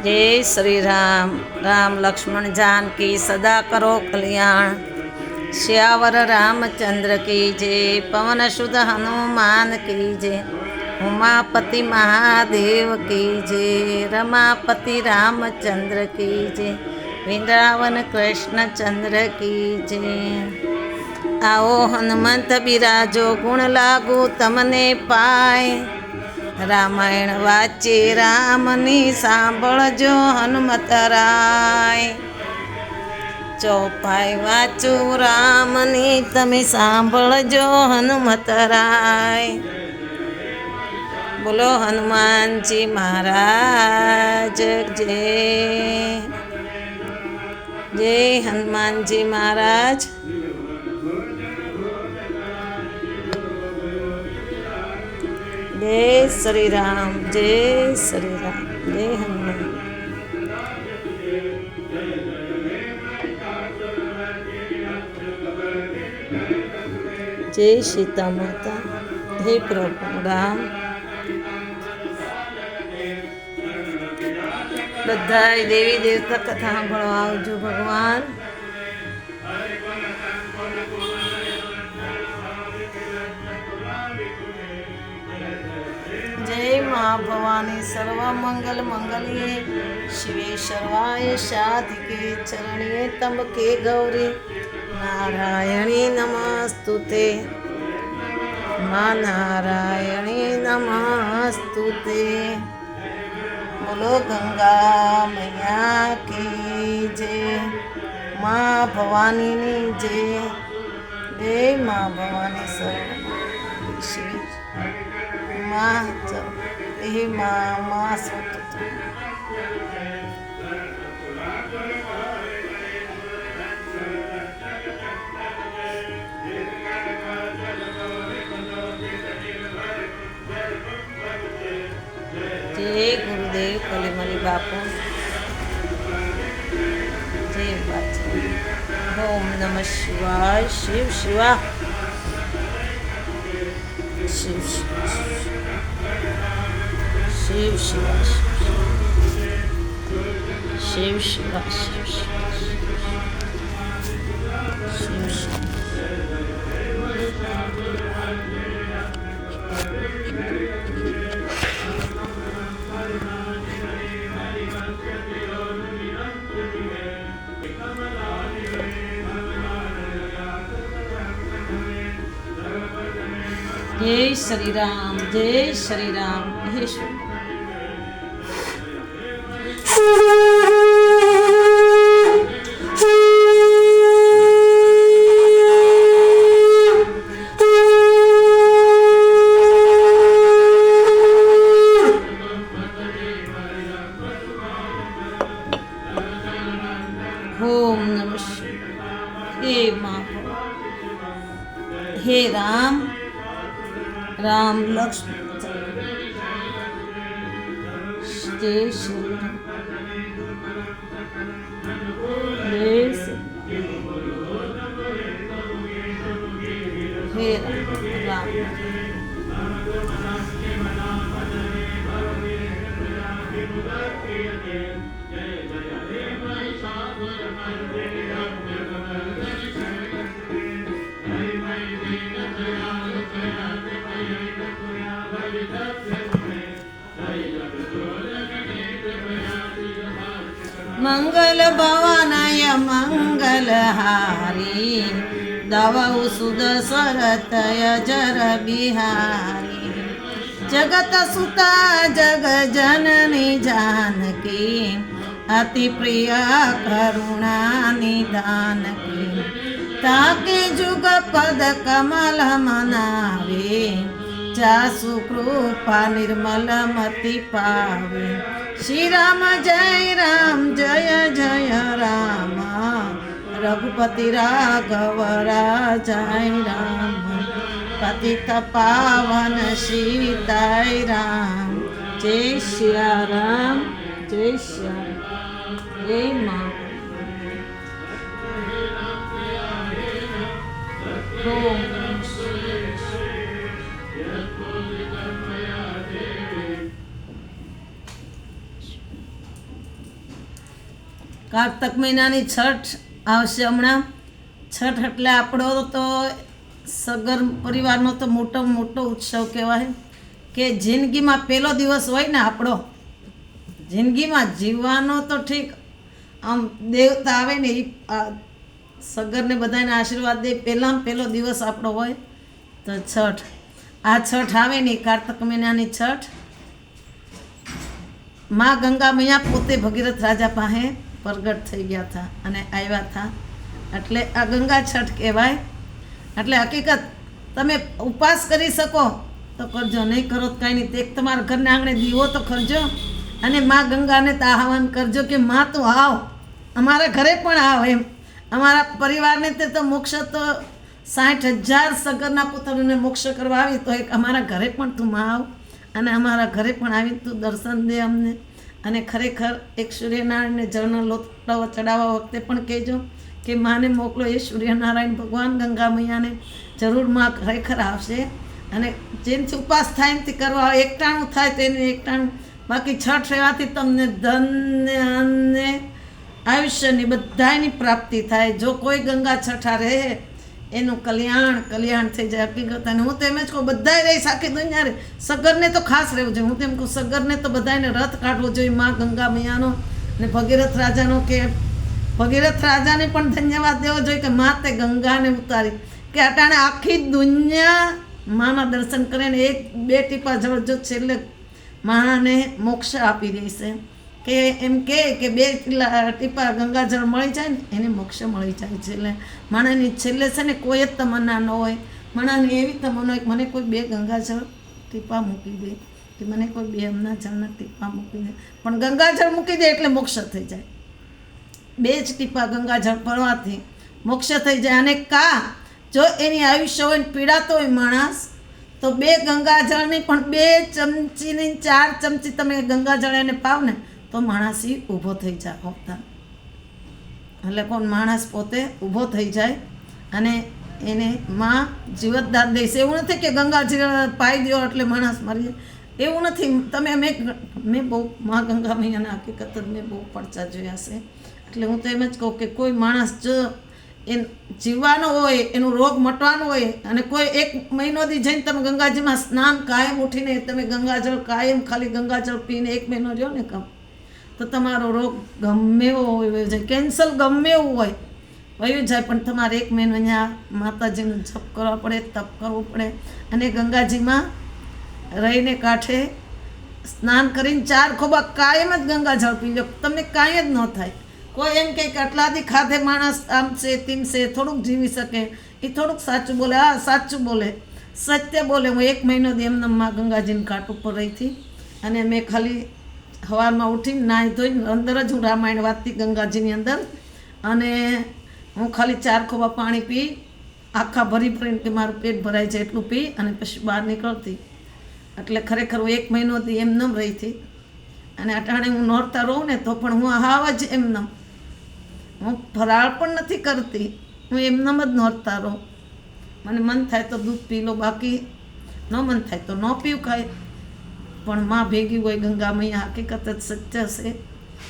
जय श्री राम। राम लक्ष्मण जानकी सदा करो कल्याण। श्यावर रामचंद्र की जय। पवन सुत हनुमान की जय। उमापति महादेव की जय। रमापति रामचंद्र की जय। वृंदावन कृष्ण चंद्र की जय। आओ हनुमंत बिराजो गुण लागू तमने पाय। रामायण वाचे रामनी सांभळजो हनुमतराय। चौपाई वाचो रामनी तमे सांभळजो हनुमतराय। बोलो हनुमान जी महाराज जय। जय हनुमान जी महाराज। जय श्री राम। जय श्री राम। जय हनुमान। जय सीता माता। हे प्रभु राम। बधाय देवी देवता कथा सांभळवा आवजो भगवान। जय माँ भवानी सर्वमंगल मंगल्ये शिवे सर्वाय साधिके चरण्ये त्र्यंबके गौरी नारायणी नमस्तुते। माँ नारायणी नमस्तुते। बोलो गंगा मैया की जय। माँ भवानी नी जय। जय माँ भवानी सर्व शिव माँ हे माँ सुत। जय गुरुदेव कलिमली बापू। जय बात। ओम नमः शिवाय। शिव शिवा शिव शिव शिवा शिव शिवा शिव शिव। जय श्री राम। जय श्री राम। हे ओम नमः शिवाय। हे माँ हे राम। राम लक्ष्मण जय श्री राम। जय श्री हे राम। मंगल भवनाय मंगलहारी दवौ सुदशरथय जर बिहारी। जगत सुता जग जननी जानकी अति प्रिय करुणा निदान की। ताके जुग पद कमल मनावे जासु कृपा निर्मल मति पावे। श्री राम जय जय राम। रघुपति राघव राजय राम। पतित पावन सीताय राम। जय श्या राम। जय श्या राम। जय माँ। કારતક મહિનાની છઠ આવશે હમણાં. છઠ એટલે આપણો તો સગર પરિવારનો તો મોટામાં મોટો ઉત્સવ કહેવાય કે જિંદગીમાં પહેલો દિવસ હોય ને આપણો, જિંદગીમાં જીવવાનો તો ઠીક, આમ દેવતા આવે ને એ સગરને બધાને આશીર્વાદ દે, પહેલો દિવસ આપણો હોય તો છઠ. આ છઠ આવે ને કારતક મહિનાની છઠ, માં ગંગા મૈયા પોતે ભગીરથ રાજા પાસે પ્રગટ થઈ ગયા હતા અને આવ્યા હતા, એટલે આ ગંગા છઠ કહેવાય. એટલે હકીકત તમે ઉપવાસ કરી શકો તો કરજો, નહીં કરો તો કાંઈ નહીં. તે તમારા ઘરના આંગણે દીવો તો કરજો અને માં ગંગાને તો આહવાન કરજો કે માં તું આવ, અમારા ઘરે પણ આવ. એમ અમારા પરિવારને તે તો મોક્ષ તો 60,000 સગરના પુત્રોને મોક્ષ કરવા આવી, તો એક અમારા ઘરે પણ તું માં આવ અને અમારા ઘરે પણ આવીને તું દર્શન દે અમને. અને ખરેખર એક સૂર્યનારાયણને જળનો લોટો ચડાવવા વખતે પણ કહેજો કે માને મોકલો, એ સૂર્યનારાયણ ભગવાન ગંગા મૈયાને જરૂર માં ખરેખર આવશે. અને જેનાથી ઉપવાસ થાય એનાથી કરવા, એકટાણું થાય તેનું એકટાણું. બાકી છઠ રહેવાથી તમને ધન અને આયુષ્યની બધાની પ્રાપ્તિ થાય. જો કોઈ ગંગા છઠા રહે એનું કલ્યાણ થઈ જાય હકીકત. અને હું તો એમ જ કહું, બધાએ રહીશ આખી દુનિયા રહે, સગરને તો ખાસ રહેવું જોઈએ. હું તો એમ કહું, સગરને તો બધાને રથ કાઢવો જોઈએ માં ગંગા મૈયાનો અને ભગીરથ રાજાનો. કે ભગીરથ રાજાને પણ ધન્યવાદ દેવો જોઈએ કે માં તે ગંગાને ઉતારી, કે અટાણે આખી દુનિયા માના દર્શન કરે ને 1-2 ટીપા જળ જો છેલ્લે માને મોક્ષ આપી દેશે. કે એમ કે 2 ટીપા ગંગાજળ મળી જાય ને એને મોક્ષ મળી જાય છે. એટલે માણાની છેલ્લે છે ને કોઈ જ તમન્ના ન હોય, માણાની એવી તમન્ના હોય કે મને કોઈ 2 ગંગાજળ ટીપા મૂકી દે, કે મને કોઈ 2 એમના જળના ટીપા મૂકી દે. પણ ગંગાજળ મૂકી દે એટલે મોક્ષ થઈ જાય. 2 જ ટીપા ગંગાજળ પડવાથી મોક્ષ થઈ જાય. અને જો એની આયુષ્ય હોય ને પીડાતો હોય માણસ, તો 2 ગંગાજળની પણ 2 ચમચીની 4 ચમચી તમે ગંગાજળ એને પાવ ને તો માણસ ઊભો થઈ જાય હોતા. એટલે કોણ માણસ પોતે ઊભો થઈ જાય અને એને માં જીવતદાન દેશે. એવું નથી કે ગંગાજળ પાઈ દો એટલે માણસ મરી જાય, એવું નથી. તમે મેં બહુ માં ગંગા મૈયાના હકીકત મેં બહુ પડચા જોયા છે. એટલે હું તો એમ જ કહું કે કોઈ માણસ જો એ જીવવાનો હોય, એનું રોગ મટવાનો હોય અને કોઈ 1 મહિનોથી જઈને તમે ગંગાજીમાં સ્નાન કાયમ ઉઠીને તમે ગંગાજળ કાયમ ખાલી ગંગાજળ પીને 1 મહિનો રહ્યો ને કામ, તો તમારો રોગ ગમે એવો હોય વયો જાય, કેન્સર ગમે એવું હોય વયું જાય. પણ તમારે 1 મહિનો અહીંયા માતાજીનું જપ કરવા પડે, તપ કરવું પડે અને ગંગાજીમાં રહીને કાંઠે સ્નાન કરીને 4 ખોબા કાયમ જ ગંગાજળ પી લો, તમને કાંઈ જ ન થાય. કોઈ એમ કહે કે આટલાથી ખાધે માણસ આમ છે તેમ છે, થોડુંક જીવી શકે, એ થોડુંક સાચું બોલે. હા, સાચું બોલે, સત્ય બોલે. હું 1 મહિનોથી એમને માં ગંગાજીની ઘાટ ઉપર રહી હતી અને મેં ખાલી સવારમાં ઉઠીને નાહી ધોઈને અંદર જ હું રામાયણ વાંચતી ગંગાજીની અંદર, અને હું ખાલી 4 ખોબા પાણી પી આખા ભરીને કે મારું પેટ ભરાય છે એટલું પી અને પછી બહાર નીકળતી. એટલે ખરેખર હું 1 મહિનોથી એમનેમ રહી હતી. અને અટાણે હું નોરતા રહું ને તો પણ હું હાવ જ એમનેમ, હું ફરાળ પણ નથી કરતી, હું એમનેમ જ નોરતા રહું. મને મન થાય તો દૂધ પી લો, બાકી ન મન થાય તો ન પીવું કાંઈ. પણ માં ભેગી હોય ગંગા મૈયા, હકીકત જ સત્ય છે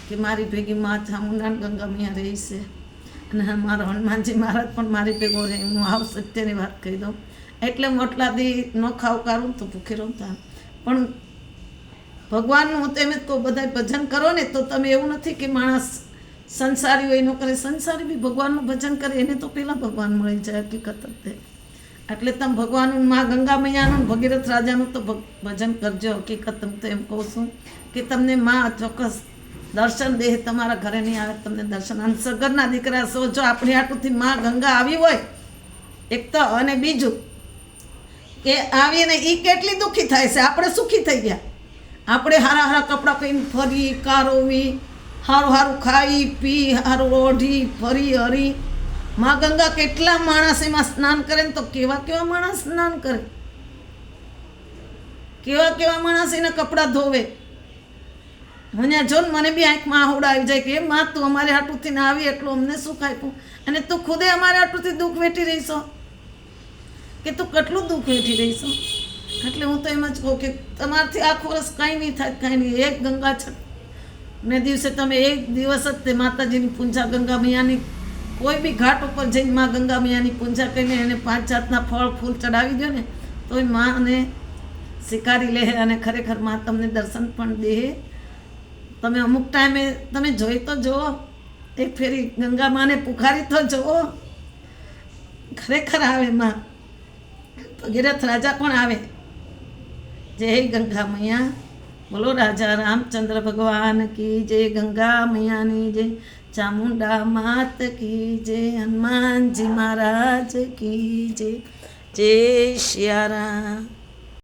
કે મારી ભેગી માં ચામુંડા ગંગા મૈયા રહી છે. અને મારો હનુમાનજી મહારાજ પણ મારી ભેગો રહે. હું આવ સત્યની વાત કહી દઉં. એટલે હું આટલાથી ન ખાવ કારું તો ભૂખી રહું તા. પણ ભગવાનનું હું તો એમ જ કહું, બધા ભજન કરો ને તો તમે એવું નથી કે માણસ સંસારી હોય એનો કરે, સંસારી બી ભગવાનનું ભજન કરે એને તો પહેલાં ભગવાન મળી જાય હકીકત જ. એટલે તમે ભગવાનનું માં ગંગા મૈયાનું ભગીરથ રાજાનું તો ભજન કરજો. હકીકત હું તો એમ કહું છું કે તમને માં ચોક્કસ દર્શન દે, તમારા ઘરે નહીં આવે તમને દર્શન. અને સગરના દીકરા સો, જો આપણી આટુથી માં ગંગા આવી હોય એક તો, અને બીજું કે આવીને એ કેટલી દુઃખી થાય છે, આપણે સુખી થઈ ગયા. આપણે હારા કપડાં પહેરીને ફરી કારોવી, સારું ખાઈ પી, સારું ઓઢી ફરી હરી. માં ગંગા કેટલા માણસ એમાં સ્નાન કરે ને તો કેવા માણસ સ્નાન કરે, કેવા માણસ એના કપડાં ધોવે. મને જો ને મને બી આંખમાં આહુડા આવી જાય કે એ માં તું અમારે હાટુથી ના આવી એટલું અમને સુખ આપ્યું, અને તું ખુદે અમારે હાટુથી દુઃખ વેઠી રહીશો, કે તું કેટલું દુઃખ વેઠી રહીશો. એટલે હું તો એમ જ કહું કે તમારાથી આખું વર્ષ કાંઈ નહીં થાય, કાંઈ નહીં. 1 ગંગા છઠ ને દિવસે તમે એક દિવસ જ તે માતાજીની પૂજા ગંગા મૈયાની કોઈ બી ઘાટ ઉપર જઈને માં ગંગા મૈયાની પૂજા કરીને એને 5 જાતના ફળ ફૂલ ચડાવી દો ને તોય માં અને સ્વીકારી લે અને ખરેખર માં તમને દર્શન પણ દે. તમે અમુક ટાઈમે તમે જોઈ તો જુઓ, એક ફેરી ગંગા માને પુકારી તો જુઓ, ખરેખર આવે માં. ભગીરથ રાજા પણ આવે. જય ગંગા મૈયા, બોલો રાજા રામચંદ્ર ભગવાન કી જય, ગંગા મૈયાની જય, ચામુંડા માત કી જય, હનુમાનજી મહારાજ કી જય, જય સિયારામ.